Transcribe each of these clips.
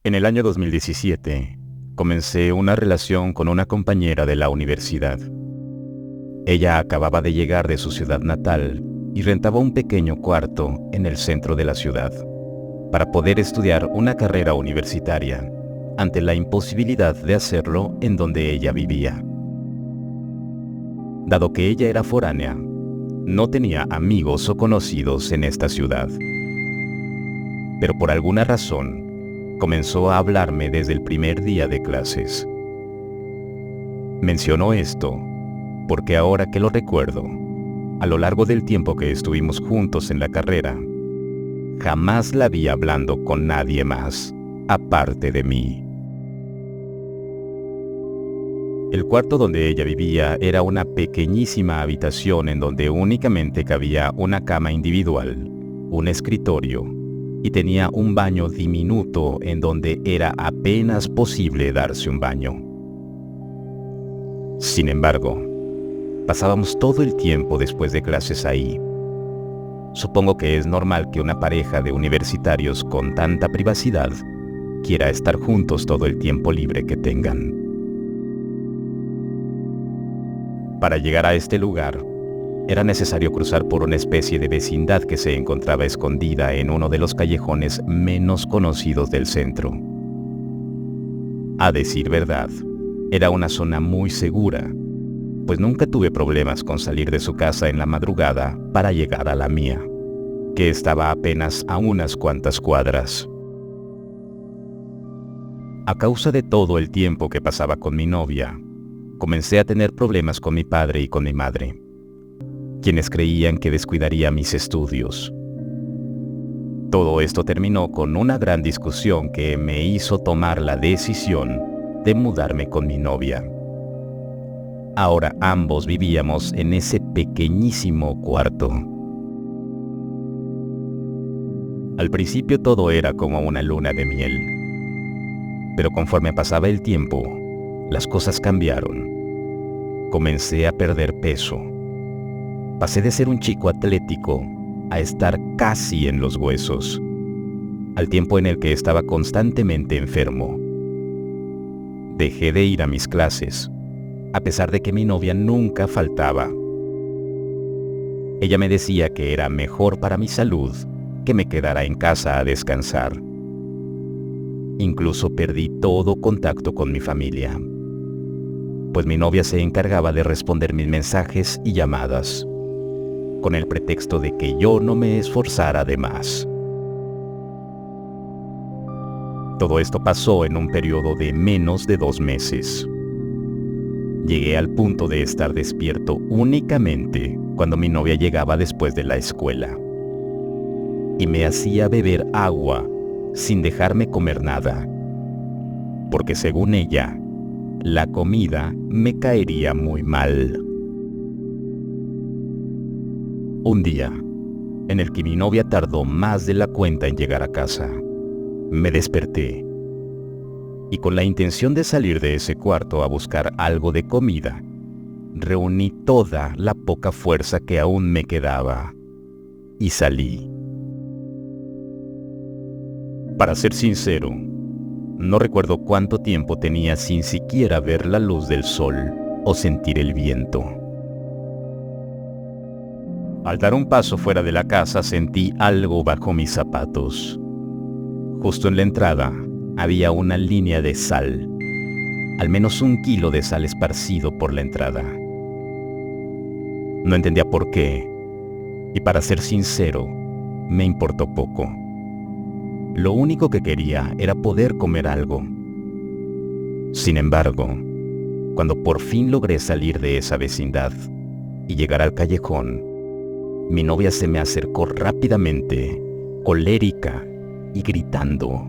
En el año 2017, comencé una relación con una compañera de la universidad. Ella acababa de llegar de su ciudad natal y rentaba un pequeño cuarto en el centro de la ciudad para poder estudiar una carrera universitaria ante la imposibilidad de hacerlo en donde ella vivía. Dado que ella era foránea, no tenía amigos o conocidos en esta ciudad. Pero por alguna razón, comenzó a hablarme desde el primer día de clases. Mencionó esto porque ahora que lo recuerdo, a lo largo del tiempo que estuvimos juntos en la carrera, jamás la vi hablando con nadie más, aparte de mí. El cuarto donde ella vivía era una pequeñísima habitación en donde únicamente cabía una cama individual, un escritorio, y tenía un baño diminuto en donde era apenas posible darse un baño. Sin embargo, pasábamos todo el tiempo después de clases ahí. Supongo que es normal que una pareja de universitarios con tanta privacidad quiera estar juntos todo el tiempo libre que tengan. Para llegar a este lugar, era necesario cruzar por una especie de vecindad que se encontraba escondida en uno de los callejones menos conocidos del centro. A decir verdad, era una zona muy segura, pues nunca tuve problemas con salir de su casa en la madrugada para llegar a la mía, que estaba apenas a unas cuantas cuadras. A causa de todo el tiempo que pasaba con mi novia, comencé a tener problemas con mi padre y con mi madre, quienes creían que descuidaría mis estudios. Todo esto terminó con una gran discusión que me hizo tomar la decisión de mudarme con mi novia. Ahora ambos vivíamos en ese pequeñísimo cuarto. Al principio todo era como una luna de miel, pero conforme pasaba el tiempo, las cosas cambiaron. Comencé a perder peso. Pasé de ser un chico atlético a estar casi en los huesos, al tiempo en el que estaba constantemente enfermo. Dejé de ir a mis clases, a pesar de que mi novia nunca faltaba. Ella me decía que era mejor para mi salud que me quedara en casa a descansar. Incluso perdí todo contacto con mi familia, pues mi novia se encargaba de responder mis mensajes y llamadas, con el pretexto de que yo no me esforzara de más. Todo esto pasó en un periodo de menos de 2 meses. Llegué al punto de estar despierto únicamente cuando mi novia llegaba después de la escuela, y me hacía beber agua sin dejarme comer nada, porque según ella, la comida me caería muy mal. Un día, en el que mi novia tardó más de la cuenta en llegar a casa, me desperté y con la intención de salir de ese cuarto a buscar algo de comida, reuní toda la poca fuerza que aún me quedaba y salí. Para ser sincero, no recuerdo cuánto tiempo tenía sin siquiera ver la luz del sol o sentir el viento. Al dar un paso fuera de la casa sentí algo bajo mis zapatos. Justo en la entrada había una línea de sal, al menos 1 kilo de sal esparcido por la entrada. No entendía por qué, y para ser sincero, me importó poco. Lo único que quería era poder comer algo. Sin embargo, cuando por fin logré salir de esa vecindad y llegar al callejón, mi novia se me acercó rápidamente, colérica y gritando.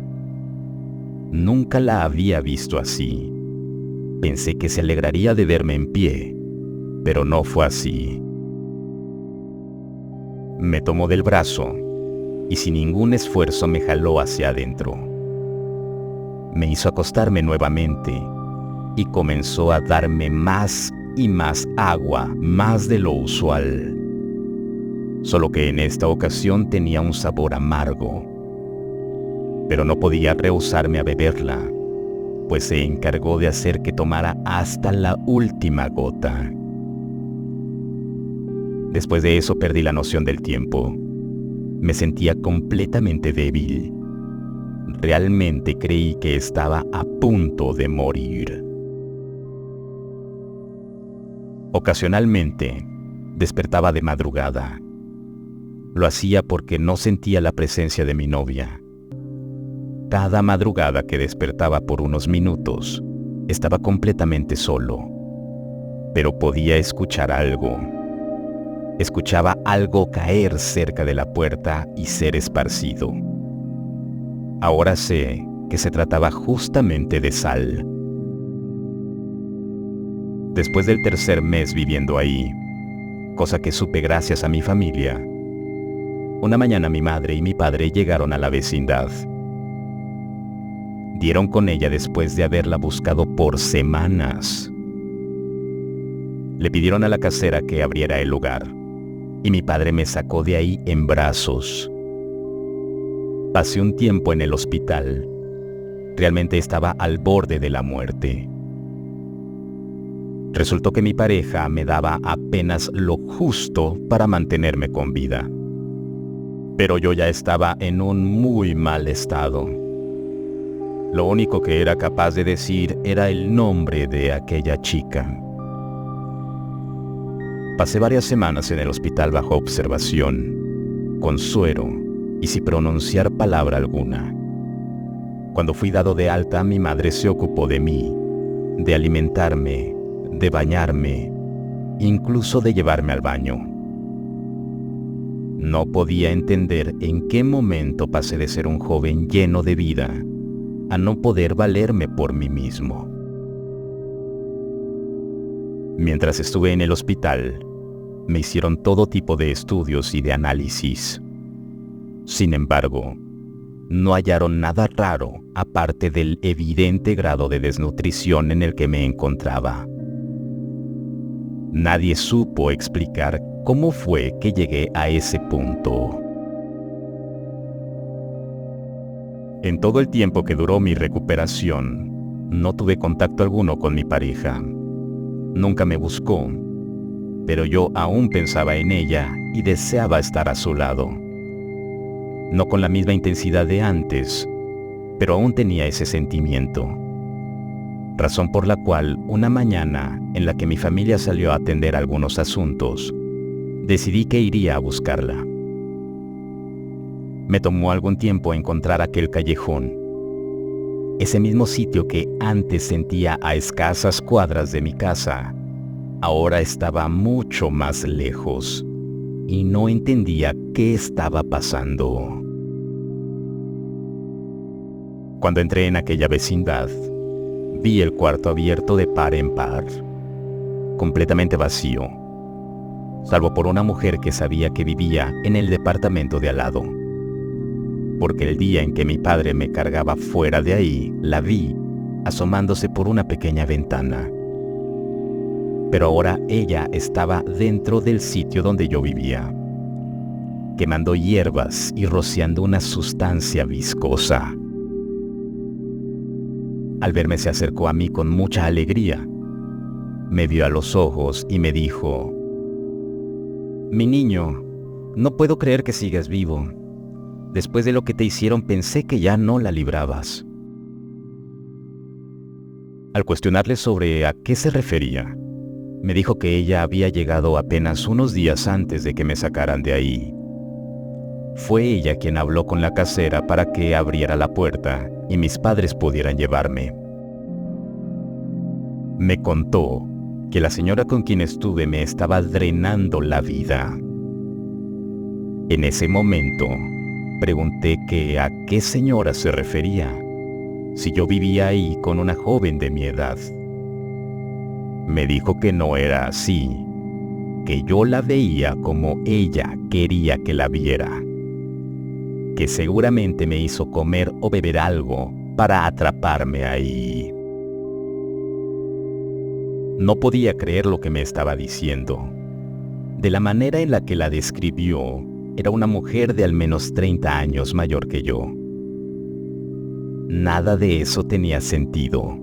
Nunca la había visto así. Pensé que se alegraría de verme en pie, pero no fue así. Me tomó del brazo y sin ningún esfuerzo me jaló hacia adentro. Me hizo acostarme nuevamente y comenzó a darme más y más agua, más de lo usual. Solo que en esta ocasión tenía un sabor amargo. pero no podía rehusarme a beberla, pues se encargó de hacer que tomara hasta la última gota. Después de eso perdí la noción del tiempo. Me sentía completamente débil. Realmente creí que estaba a punto de morir. Ocasionalmente, despertaba de madrugada. Lo hacía porque no sentía la presencia de mi novia. Cada madrugada que despertaba por unos minutos, estaba completamente solo, pero podía escuchar algo. Escuchaba algo caer cerca de la puerta y ser esparcido. Ahora sé que se trataba justamente de sal. Después del tercer mes viviendo ahí, cosa que supe gracias a mi familia, una mañana mi madre y mi padre llegaron a la vecindad. Dieron con ella después de haberla buscado por semanas. Le pidieron a la casera que abriera el lugar, y mi padre me sacó de ahí en brazos. Pasé un tiempo en el hospital. Realmente estaba al borde de la muerte. Resultó que mi pareja me daba apenas lo justo para mantenerme con vida. Pero yo ya estaba en un muy mal estado. Lo único que era capaz de decir era el nombre de aquella chica. Pasé varias semanas en el hospital bajo observación, con suero y sin pronunciar palabra alguna. Cuando fui dado de alta, mi madre se ocupó de mí, de alimentarme, de bañarme, incluso de llevarme al baño. No podía entender en qué momento pasé de ser un joven lleno de vida a no poder valerme por mí mismo. Mientras estuve en el hospital, me hicieron todo tipo de estudios y de análisis. Sin embargo, no hallaron nada raro aparte del evidente grado de desnutrición en el que me encontraba. Nadie supo explicar cómo fue que llegué a ese punto. En todo el tiempo que duró mi recuperación, no tuve contacto alguno con mi pareja. Nunca me buscó, pero yo aún pensaba en ella y deseaba estar a su lado. No con la misma intensidad de antes, pero aún tenía ese sentimiento. Razón por la cual, una mañana en la que mi familia salió a atender algunos asuntos, decidí que iría a buscarla. Me tomó algún tiempo encontrar aquel callejón, ese mismo sitio que antes sentía a escasas cuadras de mi casa. Ahora estaba mucho más lejos y no entendía qué estaba pasando. Cuando entré en aquella vecindad, vi el cuarto abierto de par en par, completamente vacío, salvo por una mujer que sabía que vivía en el departamento de al lado, porque el día en que mi padre me cargaba fuera de ahí, la vi asomándose por una pequeña ventana. Pero ahora ella estaba dentro del sitio donde yo vivía, quemando hierbas y rociando una sustancia viscosa. Al verme se acercó a mí con mucha alegría. Me vio a los ojos y me dijo: «Mi niño, no puedo creer que sigas vivo. Después de lo que te hicieron pensé que ya no la librabas». Al cuestionarle sobre a qué se refería, me dijo que ella había llegado apenas unos días antes de que me sacaran de ahí. Fue ella quien habló con la casera para que abriera la puerta y mis padres pudieran llevarme. Me contó que la señora con quien estuve me estaba drenando la vida. En ese momento, pregunté que a qué señora se refería, si yo vivía ahí con una joven de mi edad. Me dijo que no era así, que yo la veía como ella quería que la viera, que seguramente me hizo comer o beber algo para atraparme ahí. No podía creer lo que me estaba diciendo. De la manera en la que la describió, era una mujer de al menos 30 años mayor que yo. Nada de eso tenía sentido.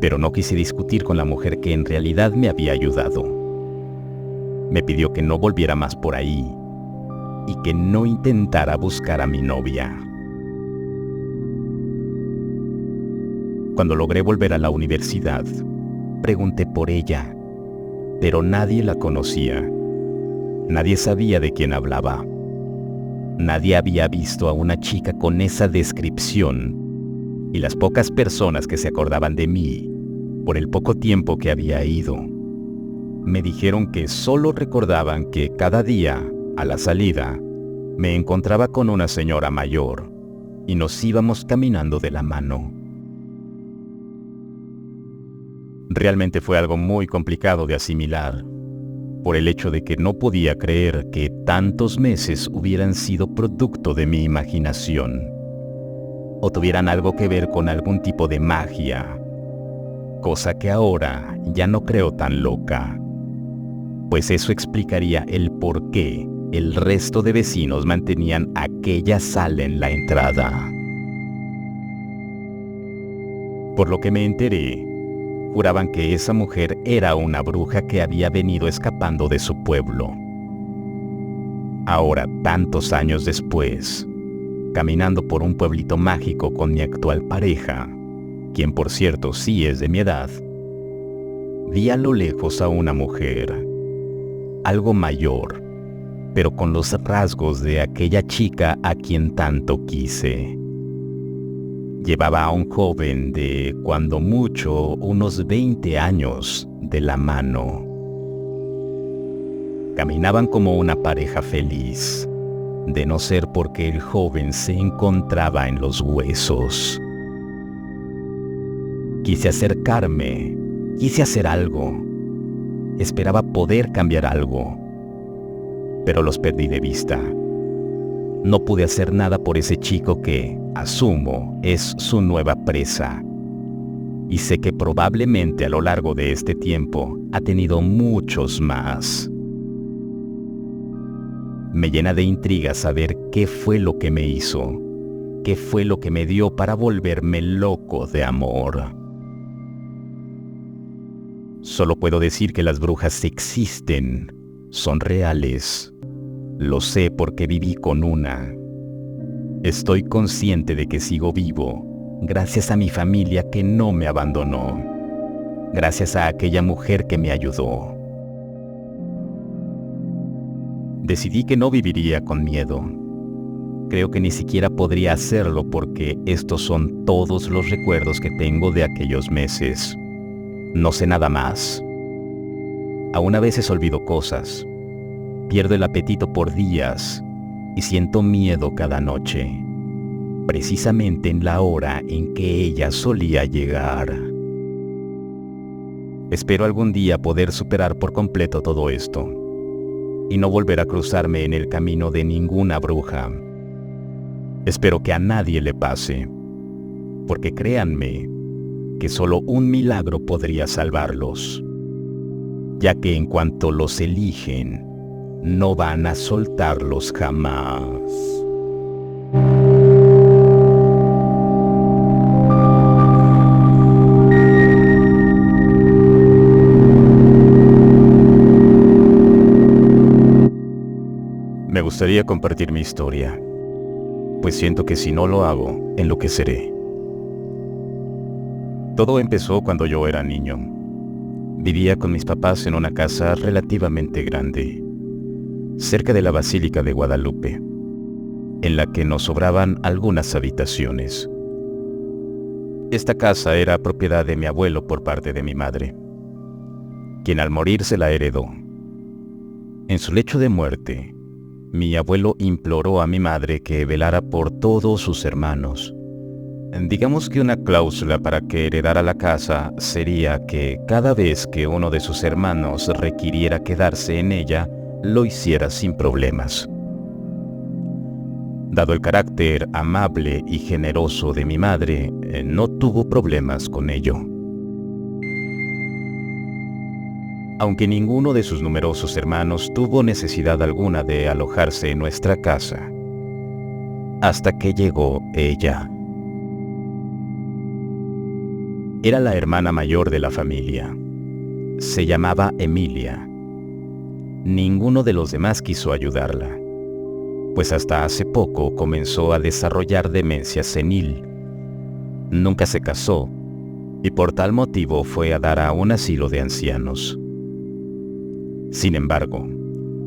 Pero no quise discutir con la mujer que en realidad me había ayudado. Me pidió que no volviera más por ahí y que no intentara buscar a mi novia. Cuando logré volver a la universidad, pregunté por ella, pero nadie la conocía. Nadie sabía de quién hablaba. Nadie había visto a una chica con esa descripción, y las pocas personas que se acordaban de mí, por el poco tiempo que había ido, me dijeron que solo recordaban que cada día, a la salida, me encontraba con una señora mayor y nos íbamos caminando de la mano. Realmente fue algo muy complicado de asimilar, por el hecho de que no podía creer que tantos meses hubieran sido producto de mi imaginación, o tuvieran algo que ver con algún tipo de magia, cosa que ahora ya no creo tan loca, pues eso explicaría el por qué el resto de vecinos mantenían aquella sala en la entrada. Por lo que me enteré, juraban que esa mujer era una bruja que había venido escapando de su pueblo. Ahora, tantos años después, caminando por un pueblito mágico con mi actual pareja, quien por cierto sí es de mi edad, vi a lo lejos a una mujer, algo mayor, pero con los rasgos de aquella chica a quien tanto quise. Llevaba a un joven de, cuando mucho, unos 20 años de la mano. Caminaban como una pareja feliz, de no ser porque el joven se encontraba en los huesos. Quise acercarme, quise hacer algo. Esperaba poder cambiar algo, pero los perdí de vista. No pude hacer nada por ese chico que, asumo, es su nueva presa. Y sé que probablemente a lo largo de este tiempo ha tenido muchos más. Me llena de intriga saber qué fue lo que me hizo, qué fue lo que me dio para volverme loco de amor. Solo puedo decir que las brujas existen, son reales. Lo sé porque viví con una. Estoy consciente de que sigo vivo, gracias a mi familia que no me abandonó, gracias a aquella mujer que me ayudó. Decidí que no viviría con miedo. Creo que ni siquiera podría hacerlo porque estos son todos los recuerdos que tengo de aquellos meses. No sé nada más. Aún a veces olvido cosas. Pierdo el apetito por días y siento miedo cada noche, precisamente en la hora en que ella solía llegar. Espero algún día poder superar por completo todo esto y no volver a cruzarme en el camino de ninguna bruja. Espero que a nadie le pase, porque créanme que solo un milagro podría salvarlos, ya que en cuanto los eligen, no van a soltarlos jamás. Me gustaría compartir mi historia, pues siento que si no lo hago, enloqueceré. Todo empezó cuando yo era niño. Vivía con mis papás en una casa relativamente grande, cerca de la Basílica de Guadalupe, en la que nos sobraban algunas habitaciones. Esta casa era propiedad de mi abuelo por parte de mi madre, quien al morir se la heredó. En su lecho de muerte, mi abuelo imploró a mi madre que velara por todos sus hermanos. Digamos que una cláusula para que heredara la casa sería que cada vez que uno de sus hermanos requiriera quedarse en ella, lo hiciera sin problemas. Dado el carácter amable y generoso de mi madre, no tuvo problemas con ello. Aunque ninguno de sus numerosos hermanos tuvo necesidad alguna de alojarse en nuestra casa, hasta que llegó ella. Era la hermana mayor de la familia. Se llamaba Emilia. Ninguno de los demás quiso ayudarla, pues hasta hace poco comenzó a desarrollar demencia senil. Nunca se casó y por tal motivo fue a dar a un asilo de ancianos. Sin embargo,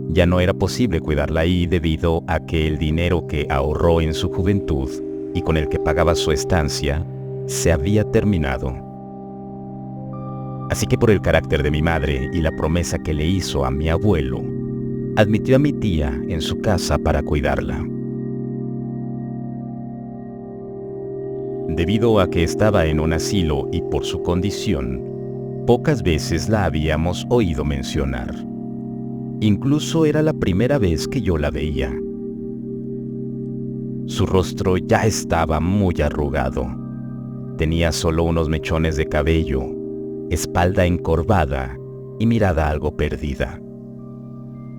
ya no era posible cuidarla ahí debido a que el dinero que ahorró en su juventud y con el que pagaba su estancia se había terminado. Así que por el carácter de mi madre y la promesa que le hizo a mi abuelo, admitió a mi tía en su casa para cuidarla. Debido a que estaba en un asilo y por su condición, pocas veces la habíamos oído mencionar. Incluso era la primera vez que yo la veía. Su rostro ya estaba muy arrugado. Tenía solo unos mechones de cabello, espalda encorvada y mirada algo perdida,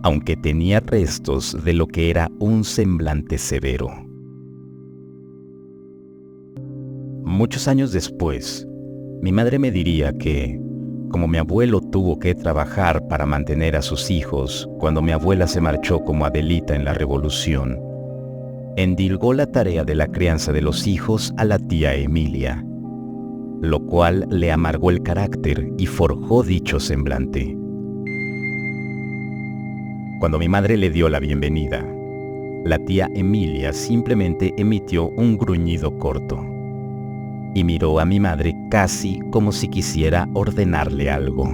aunque tenía restos de lo que era un semblante severo. Muchos años después, mi madre me diría que, como mi abuelo tuvo que trabajar para mantener a sus hijos cuando mi abuela se marchó como Adelita en la Revolución, endilgó la tarea de la crianza de los hijos a la tía Emilia, lo cual le amargó el carácter y forjó dicho semblante. Cuando mi madre le dio la bienvenida, la tía Emilia simplemente emitió un gruñido corto y miró a mi madre casi como si quisiera ordenarle algo.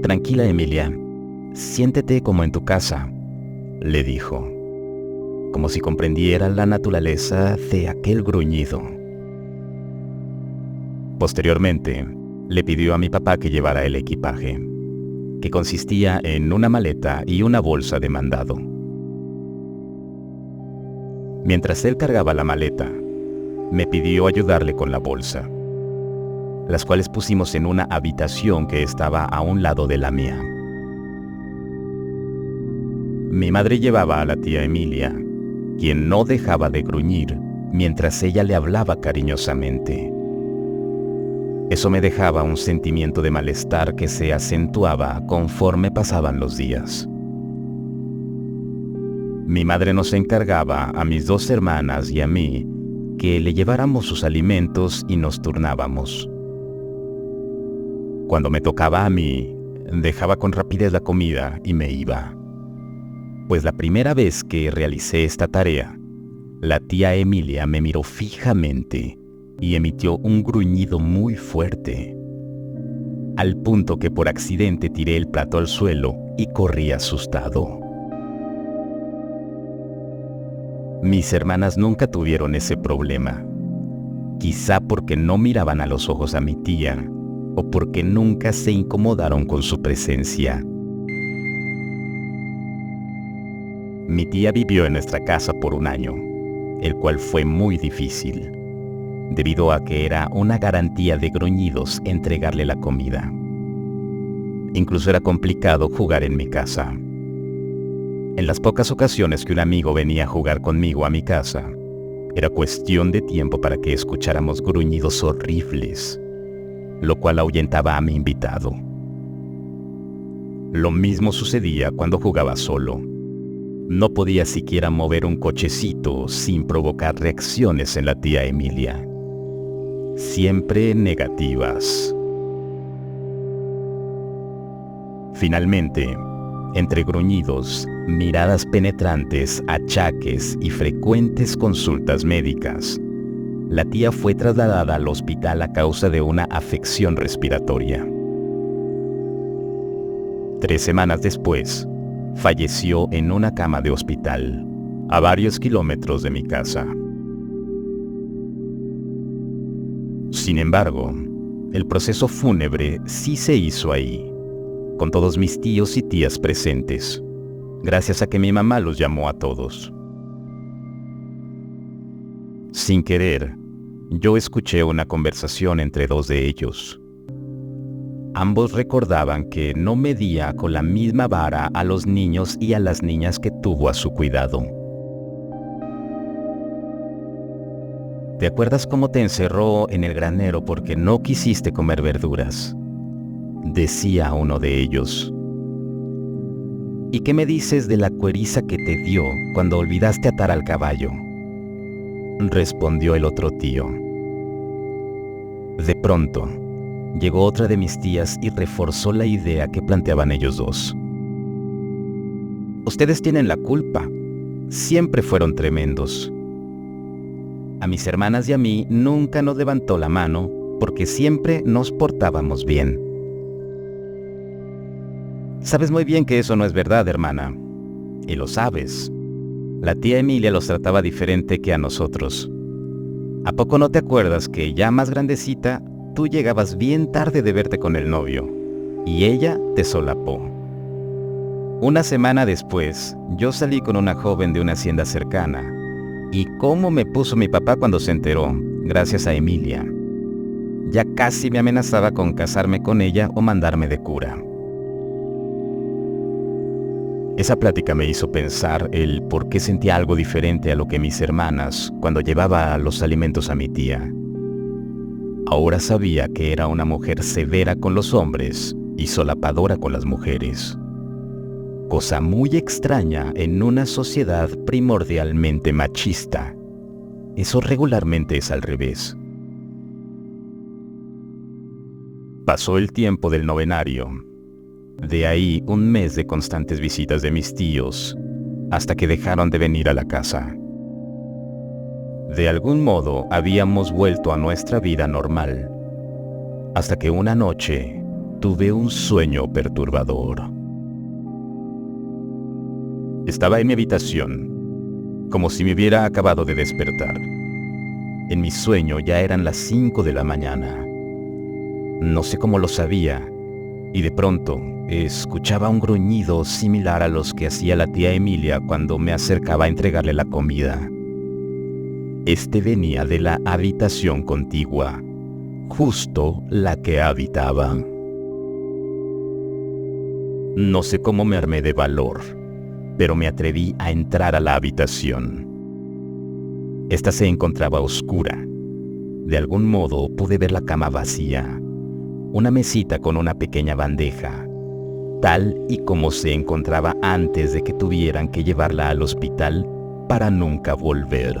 «Tranquila, Emilia, siéntete como en tu casa», le dijo, como si comprendiera la naturaleza de aquel gruñido. Posteriormente, le pidió a mi papá que llevara el equipaje, que consistía en una maleta y una bolsa de mandado. Mientras él cargaba la maleta, me pidió ayudarle con la bolsa, las cuales pusimos en una habitación que estaba a un lado de la mía. Mi madre llevaba a la tía Emilia, quien no dejaba de gruñir mientras ella le hablaba cariñosamente. Eso me dejaba un sentimiento de malestar que se acentuaba conforme pasaban los días. Mi madre nos encargaba a mis dos hermanas y a mí que le lleváramos sus alimentos y nos turnábamos. Cuando me tocaba a mí, dejaba con rapidez la comida y me iba. Pues la primera vez que realicé esta tarea, la tía Emilia me miró fijamente y emitió un gruñido muy fuerte, al punto que por accidente tiré el plato al suelo y corrí asustado. Mis hermanas nunca tuvieron ese problema, quizá porque no miraban a los ojos a mi tía o porque nunca se incomodaron con su presencia. Mi tía vivió en nuestra casa por un año, el cual fue muy difícil, debido a que era una garantía de gruñidos entregarle la comida. Incluso era complicado jugar en mi casa. En las pocas ocasiones que un amigo venía a jugar conmigo a mi casa, era cuestión de tiempo para que escucháramos gruñidos horribles, lo cual ahuyentaba a mi invitado. Lo mismo sucedía cuando jugaba solo. No podía siquiera mover un cochecito sin provocar reacciones en la tía Emilia. Siempre negativas. Finalmente, entre gruñidos, miradas penetrantes, achaques y frecuentes consultas médicas, la tía fue trasladada al hospital a causa de una afección respiratoria. 3 semanas después, falleció en una cama de hospital, a varios kilómetros de mi casa. Sin embargo, el proceso fúnebre sí se hizo ahí, con todos mis tíos y tías presentes, gracias a que mi mamá los llamó a todos. Sin querer, yo escuché una conversación entre 2 de ellos. Ambos recordaban que no medía con la misma vara a los niños y a las niñas que tuvo a su cuidado. ¿Te acuerdas cómo te encerró en el granero porque no quisiste comer verduras?, decía uno de ellos. ¿Y qué me dices de la cueriza que te dio cuando olvidaste atar al caballo?, respondió el otro tío. De pronto, llegó otra de mis tías y reforzó la idea que planteaban ellos dos. Ustedes tienen la culpa. Siempre fueron tremendos. A mis hermanas y a mí nunca nos levantó la mano porque siempre nos portábamos bien. Sabes muy bien que eso no es verdad, hermana. Y lo sabes. La tía Emilia los trataba diferente que a nosotros. ¿A poco no te acuerdas que ya más grandecita, tú llegabas bien tarde de verte con el novio y ella te solapó? Una semana después, yo salí con una joven de una hacienda cercana. ¿Y cómo me puso mi papá cuando se enteró? Gracias a Emilia. Ya casi me amenazaba con casarme con ella o mandarme de cura. Esa plática me hizo pensar el por qué sentía algo diferente a lo que mis hermanas cuando llevaba los alimentos a mi tía. Ahora sabía que era una mujer severa con los hombres y solapadora con las mujeres. Cosa muy extraña en una sociedad primordialmente machista. Eso regularmente es al revés. Pasó el tiempo del novenario. De ahí un mes de constantes visitas de mis tíos, hasta que dejaron de venir a la casa. De algún modo habíamos vuelto a nuestra vida normal, hasta que una noche tuve un sueño perturbador. Estaba en mi habitación, como si me hubiera acabado de despertar. En mi sueño ya eran las 5 de la mañana. No sé cómo lo sabía, y de pronto escuchaba un gruñido similar a los que hacía la tía Emilia cuando me acercaba a entregarle la comida. Este venía de la habitación contigua, justo la que habitaba. No sé cómo me armé de valor, pero me atreví a entrar a la habitación. Esta se encontraba oscura. De algún modo pude ver la cama vacía, una mesita con una pequeña bandeja, tal y como se encontraba antes de que tuvieran que llevarla al hospital para nunca volver.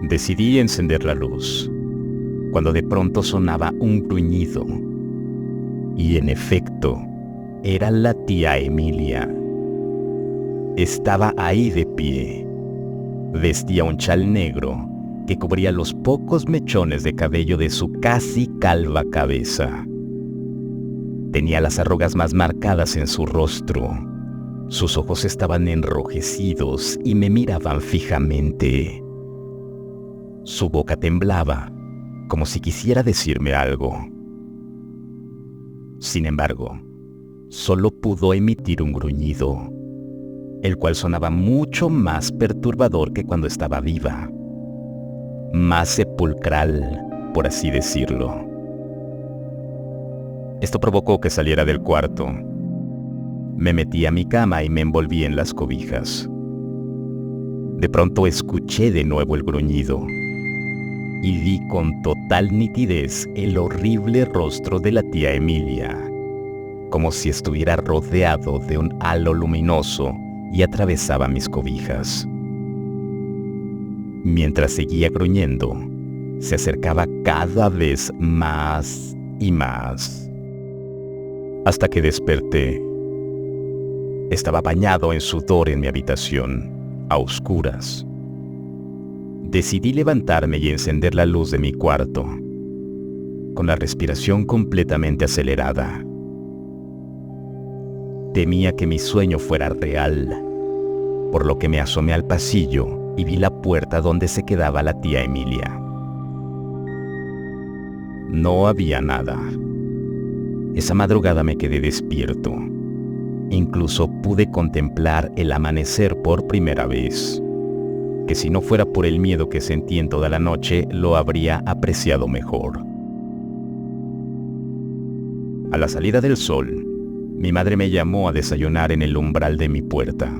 Decidí encender la luz, cuando de pronto sonaba un gruñido. Y en efecto, era la tía Emilia. Estaba ahí de pie. Vestía un chal negro que cubría los pocos mechones de cabello de su casi calva cabeza. Tenía las arrugas más marcadas en su rostro. Sus ojos estaban enrojecidos y me miraban fijamente. Su boca temblaba, como si quisiera decirme algo. Sin embargo, solo pudo emitir un gruñido, el cual sonaba mucho más perturbador que cuando estaba viva. Más sepulcral, por así decirlo. Esto provocó que saliera del cuarto. Me metí a mi cama y me envolví en las cobijas. De pronto escuché de nuevo el gruñido y vi con total nitidez el horrible rostro de la tía Emilia, como si estuviera rodeado de un halo luminoso y atravesaba mis cobijas. Mientras seguía gruñendo, se acercaba cada vez más y más, hasta que desperté. Estaba bañado en sudor en mi habitación, a oscuras. Decidí levantarme y encender la luz de mi cuarto, con la respiración completamente acelerada. Temía que mi sueño fuera real, por lo que me asomé al pasillo y vi la puerta donde se quedaba la tía Emilia. No había nada. Esa madrugada me quedé despierto. Incluso pude contemplar el amanecer por primera vez, que si no fuera por el miedo que sentí en toda la noche, lo habría apreciado mejor. A la salida del sol, mi madre me llamó a desayunar en el umbral de mi puerta.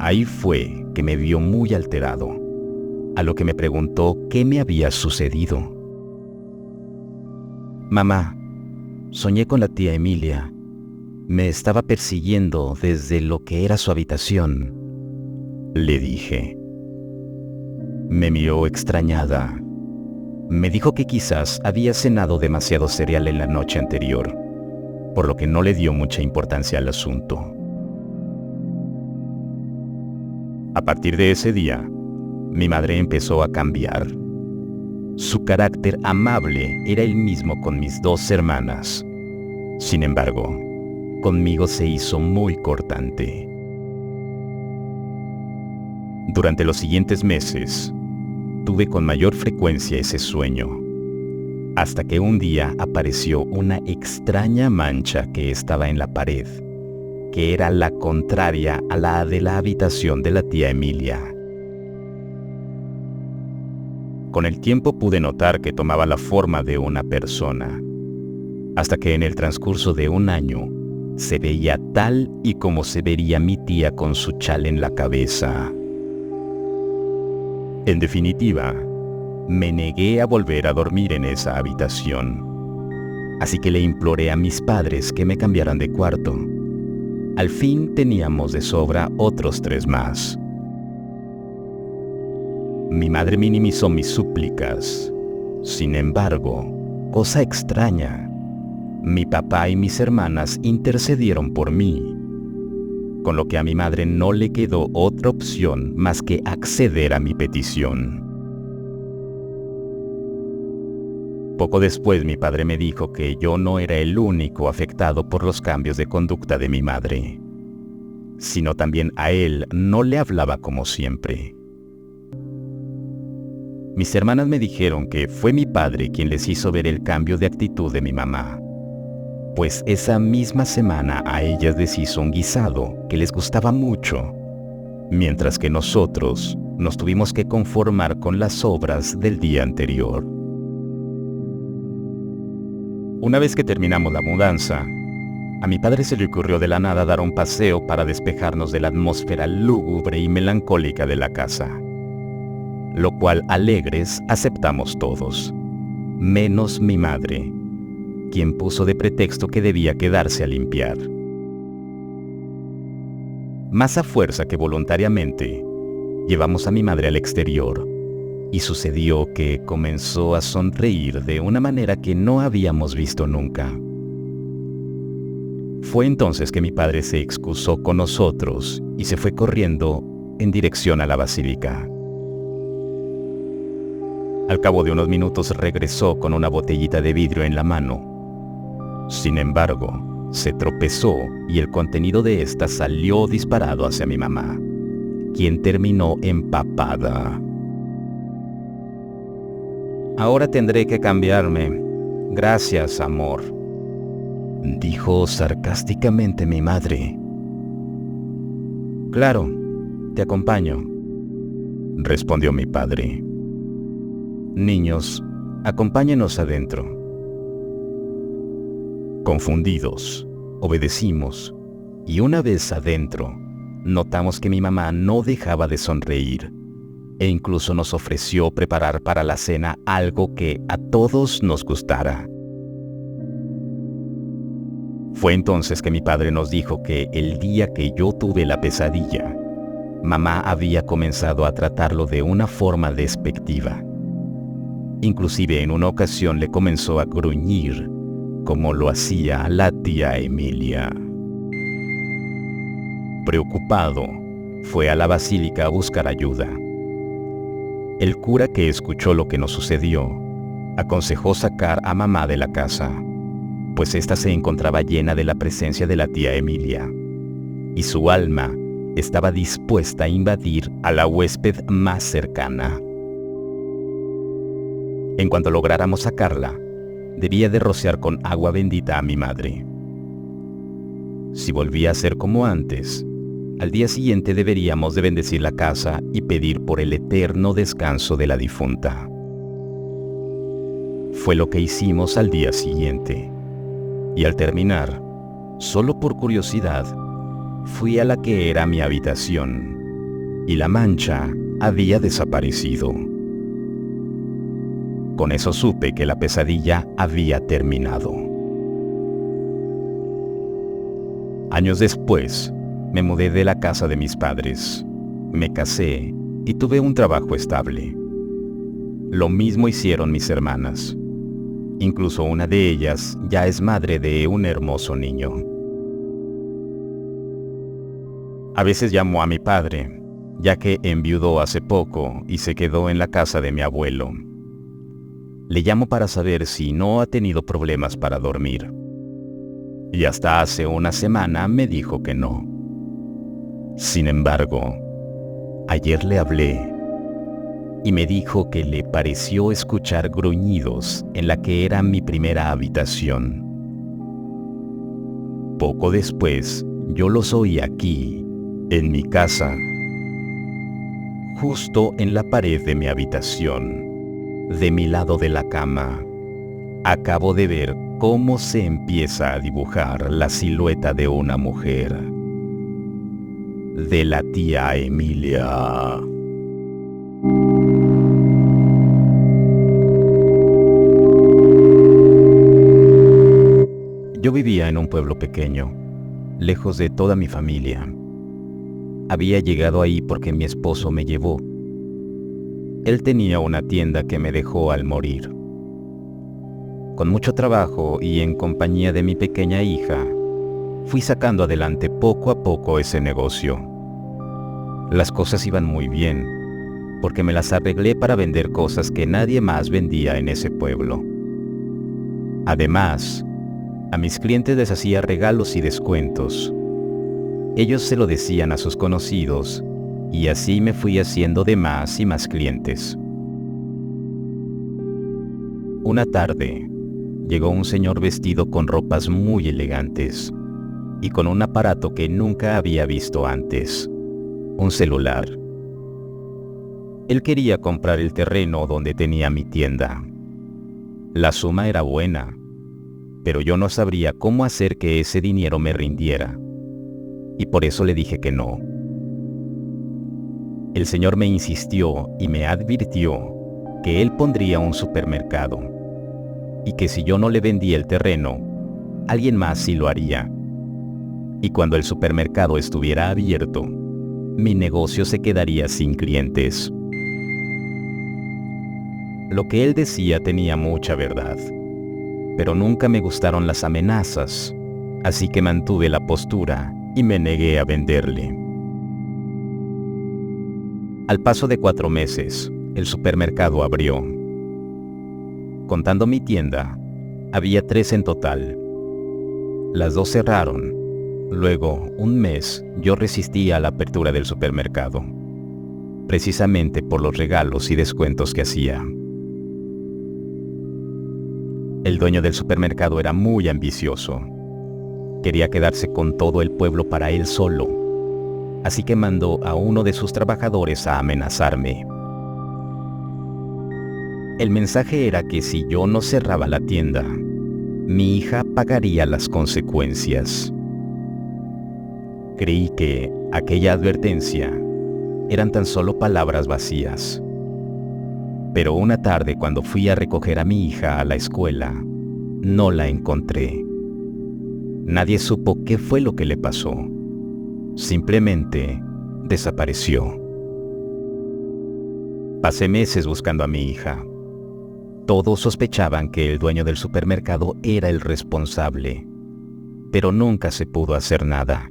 Ahí fue que me vio muy alterado, a lo que me preguntó qué me había sucedido. «Mamá, soñé con la tía Emilia. Me estaba persiguiendo desde lo que era su habitación», le dije. Me miró extrañada. Me dijo que quizás había cenado demasiado cereal en la noche anterior, por lo que no le dio mucha importancia al asunto. A partir de ese día, mi madre empezó a cambiar. Su carácter amable era el mismo con mis dos hermanas. Sin embargo, conmigo se hizo muy cortante. Durante los siguientes meses, tuve con mayor frecuencia ese sueño, hasta que un día apareció una extraña mancha que estaba en la pared, que era la contraria a la de la habitación de la tía Emilia. Con el tiempo pude notar que tomaba la forma de una persona, hasta que en el transcurso de un año se veía tal y como se vería mi tía con su chal en la cabeza. En definitiva, me negué a volver a dormir en esa habitación, así que le imploré a mis padres que me cambiaran de cuarto. Al fin teníamos de sobra otros 3 más. Mi madre minimizó mis súplicas. Sin embargo, cosa extraña, mi papá y mis hermanas intercedieron por mí, con lo que a mi madre no le quedó otra opción más que acceder a mi petición. Poco después mi padre me dijo que yo no era el único afectado por los cambios de conducta de mi madre, sino también a él no le hablaba como siempre. Mis hermanas me dijeron que fue mi padre quien les hizo ver el cambio de actitud de mi mamá, pues esa misma semana a ellas les hizo un guisado que les gustaba mucho, mientras que nosotros nos tuvimos que conformar con las sobras del día anterior. Una vez que terminamos la mudanza, a mi padre se le ocurrió de la nada dar un paseo para despejarnos de la atmósfera lúgubre y melancólica de la casa, lo cual alegres aceptamos todos, menos mi madre, quien puso de pretexto que debía quedarse a limpiar. Más a fuerza que voluntariamente, llevamos a mi madre al exterior, y sucedió que comenzó a sonreír de una manera que no habíamos visto nunca. Fue entonces que mi padre se excusó con nosotros y se fue corriendo en dirección a la basílica. Al cabo de unos minutos regresó con una botellita de vidrio en la mano. Sin embargo, se tropezó y el contenido de esta salió disparado hacia mi mamá, quien terminó empapada. «Ahora tendré que cambiarme. Gracias, amor», dijo sarcásticamente mi madre. «Claro, te acompaño», respondió mi padre. «Niños, acompáñenos adentro». Confundidos, obedecimos, y una vez adentro, notamos que mi mamá no dejaba de sonreír, e incluso nos ofreció preparar para la cena algo que a todos nos gustara. Fue entonces que mi padre nos dijo que el día que yo tuve la pesadilla, mamá había comenzado a tratarlo de una forma despectiva. Inclusive en una ocasión le comenzó a gruñir, como lo hacía la tía Emilia. Preocupado, fue a la basílica a buscar ayuda. El cura, que escuchó lo que nos sucedió, aconsejó sacar a mamá de la casa, pues ésta se encontraba llena de la presencia de la tía Emilia, y su alma estaba dispuesta a invadir a la huésped más cercana. En cuanto lográramos sacarla, debía de rociar con agua bendita a mi madre. Si volvía a ser como antes, al día siguiente deberíamos de bendecir la casa y pedir por el eterno descanso de la difunta. Fue lo que hicimos al día siguiente, y al terminar, solo por curiosidad, fui a la que era mi habitación, y la mancha había desaparecido. Con eso supe que la pesadilla había terminado. Años después, me mudé de la casa de mis padres, me casé y tuve un trabajo estable. Lo mismo hicieron mis hermanas. Incluso una de ellas ya es madre de un hermoso niño. A veces llamo a mi padre, ya que enviudó hace poco y se quedó en la casa de mi abuelo. Le llamo para saber si no ha tenido problemas para dormir. Y hasta hace una semana me dijo que no. Sin embargo, ayer le hablé y me dijo que le pareció escuchar gruñidos en la que era mi primera habitación. Poco después, yo los oí aquí, en mi casa, justo en la pared de mi habitación, de mi lado de la cama. Acabo de ver cómo se empieza a dibujar la silueta de una mujer, de la tía Emilia. Yo vivía en un pueblo pequeño, lejos de toda mi familia. Había llegado ahí porque mi esposo me llevó. Él tenía una tienda que me dejó al morir. Con mucho trabajo y en compañía de mi pequeña hija, fui sacando adelante poco a poco ese negocio. Las cosas iban muy bien, porque me las arreglé para vender cosas que nadie más vendía en ese pueblo. Además, a mis clientes les hacía regalos y descuentos. Ellos se lo decían a sus conocidos, y así me fui haciendo de más y más clientes. Una tarde, llegó un señor vestido con ropas muy elegantes y con un aparato que nunca había visto antes, un celular. Él quería comprar el terreno donde tenía mi tienda. La suma era buena, pero yo no sabría cómo hacer que ese dinero me rindiera, y por eso le dije que no. El señor me insistió y me advirtió que él pondría un supermercado, y que si yo no le vendía el terreno, alguien más sí lo haría. Y cuando el supermercado estuviera abierto, mi negocio se quedaría sin clientes. Lo que él decía tenía mucha verdad, pero nunca me gustaron las amenazas, así que mantuve la postura y me negué a venderle. Al paso de 4 meses, el supermercado abrió. Contando mi tienda, había 3 en total. Las 2 cerraron. Luego, un mes, yo resistí a la apertura del supermercado, precisamente por los regalos y descuentos que hacía. El dueño del supermercado era muy ambicioso. Quería quedarse con todo el pueblo para él solo, así que mandó a uno de sus trabajadores a amenazarme. El mensaje era que si yo no cerraba la tienda, mi hija pagaría las consecuencias. Creí que aquella advertencia eran tan solo palabras vacías. Pero una tarde, cuando fui a recoger a mi hija a la escuela, no la encontré. Nadie supo qué fue lo que le pasó. Simplemente desapareció. Pasé meses buscando a mi hija. Todos sospechaban que el dueño del supermercado era el responsable, pero nunca se pudo hacer nada.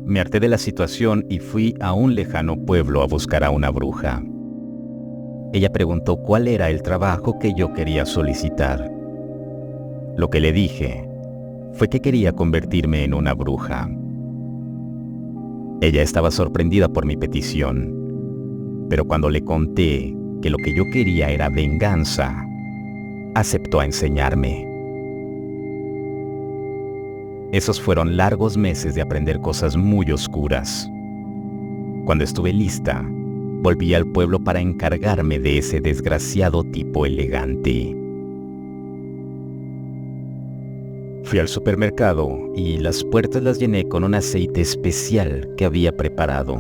Me harté de la situación y fui a un lejano pueblo a buscar a una bruja. Ella preguntó cuál era el trabajo que yo quería solicitar. Lo que le dije fue que quería convertirme en una bruja. Ella estaba sorprendida por mi petición, pero cuando le conté que lo que yo quería era venganza, aceptó a enseñarme. Esos fueron largos meses de aprender cosas muy oscuras. Cuando estuve lista, volví al pueblo para encargarme de ese desgraciado tipo elegante. Fui al supermercado y las puertas las llené con un aceite especial que había preparado.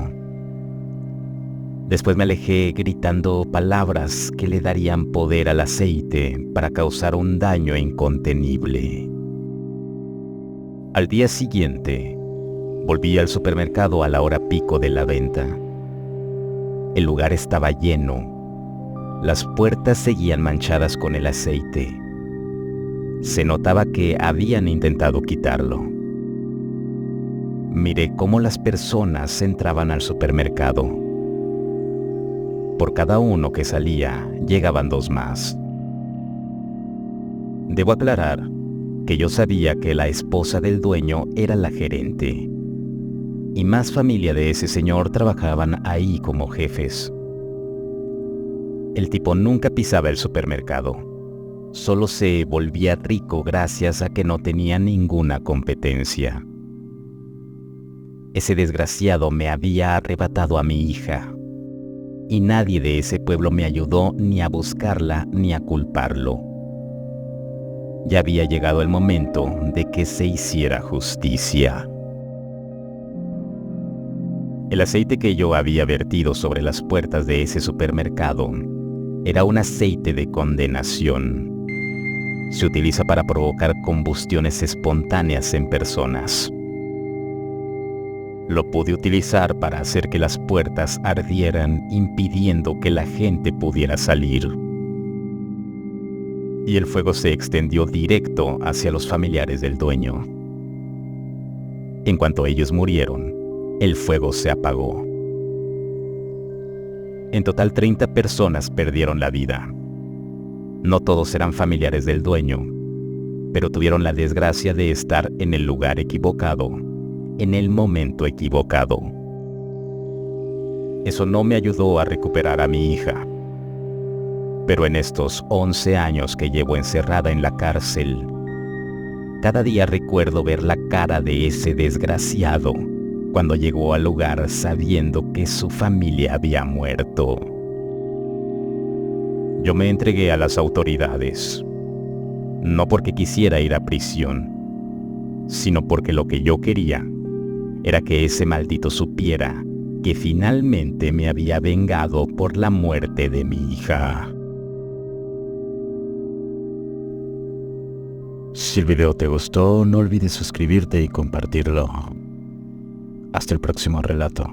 Después me alejé gritando palabras que le darían poder al aceite para causar un daño incontenible. Al día siguiente, volví al supermercado a la hora pico de la venta. El lugar estaba lleno. Las puertas seguían manchadas con el aceite. Se notaba que habían intentado quitarlo. Miré cómo las personas entraban al supermercado. Por cada uno que salía, llegaban dos más. Debo aclarar que yo sabía que la esposa del dueño era la gerente, y más familia de ese señor trabajaban ahí como jefes. El tipo nunca pisaba el supermercado. Solo se volvía rico gracias a que no tenía ninguna competencia. Ese desgraciado me había arrebatado a mi hija, y nadie de ese pueblo me ayudó ni a buscarla ni a culparlo. Ya había llegado el momento de que se hiciera justicia. El aceite que yo había vertido sobre las puertas de ese supermercado era un aceite de condenación. Se utiliza para provocar combustiones espontáneas en personas. Lo pude utilizar para hacer que las puertas ardieran, impidiendo que la gente pudiera salir. Y el fuego se extendió directo hacia los familiares del dueño. En cuanto ellos murieron, el fuego se apagó. En total 30 personas perdieron la vida. No todos eran familiares del dueño, pero tuvieron la desgracia de estar en el lugar equivocado, en el momento equivocado. Eso no me ayudó a recuperar a mi hija. Pero en estos 11 años que llevo encerrada en la cárcel, cada día recuerdo ver la cara de ese desgraciado cuando llegó al lugar sabiendo que su familia había muerto. Yo me entregué a las autoridades, no porque quisiera ir a prisión, sino porque lo que yo quería era que ese maldito supiera que finalmente me había vengado por la muerte de mi hija. Si el video te gustó, no olvides suscribirte y compartirlo. Hasta el próximo relato.